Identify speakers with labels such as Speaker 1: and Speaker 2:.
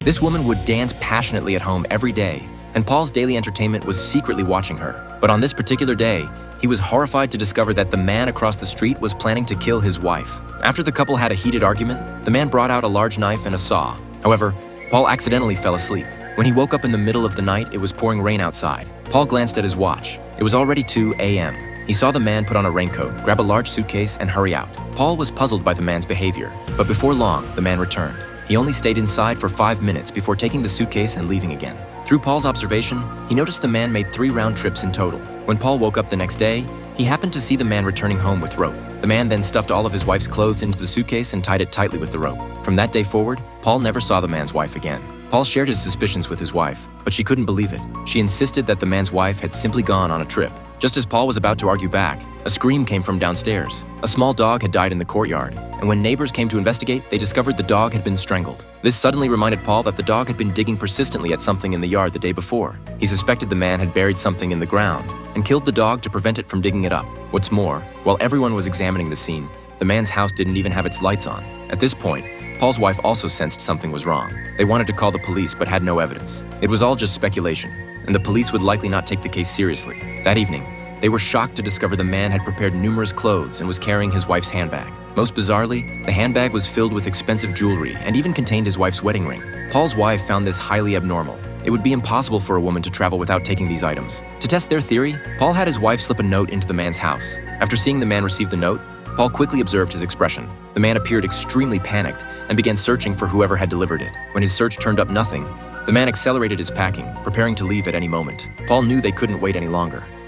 Speaker 1: This woman would dance passionately at home every day, and Paul's daily entertainment was secretly watching her. But on this particular day, he was horrified to discover that the man across the street was planning to kill his wife. After the couple had a heated argument, the man brought out a large knife and a saw. However, Paul accidentally fell asleep. When he woke up in the middle of the night, it was pouring rain outside. Paul glanced at his watch. It was already 2 a.m. He saw the man put on a raincoat, grab a large suitcase, and hurry out. Paul was puzzled by the man's behavior, but before long, the man returned. He only stayed inside for 5 minutes before taking the suitcase and leaving again. Through Paul's observation, he noticed the man made 3 round trips in total. When Paul woke up the next day, he happened to see the man returning home with rope. The man then stuffed all of his wife's clothes into the suitcase and tied it tightly with the rope. From that day forward, Paul never saw the man's wife again. Paul shared his suspicions with his wife, but she couldn't believe it. She insisted that the man's wife had simply gone on a trip. Just as Paul was about to argue back, a scream came from downstairs. A small dog had died in the courtyard, and when neighbors came to investigate, they discovered the dog had been strangled. This suddenly reminded Paul that the dog had been digging persistently at something in the yard the day before. He suspected the man had buried something in the ground and killed the dog to prevent it from digging it up. What's more, while everyone was examining the scene, the man's house didn't even have its lights on. At this point, Paul's wife also sensed something was wrong. They wanted to call the police but had no evidence. It was all just speculation, and the police would likely not take the case seriously. That evening, they were shocked to discover the man had prepared numerous clothes and was carrying his wife's handbag. Most bizarrely, the handbag was filled with expensive jewelry and even contained his wife's wedding ring. Paul's wife found this highly abnormal. It would be impossible for a woman to travel without taking these items. To test their theory, Paul had his wife slip a note into the man's house. After seeing the man receive the note, Paul quickly observed his expression. The man appeared extremely panicked and began searching for whoever had delivered it. When his search turned up nothing, the man accelerated his packing, preparing to leave at any moment. Paul knew they couldn't wait any longer.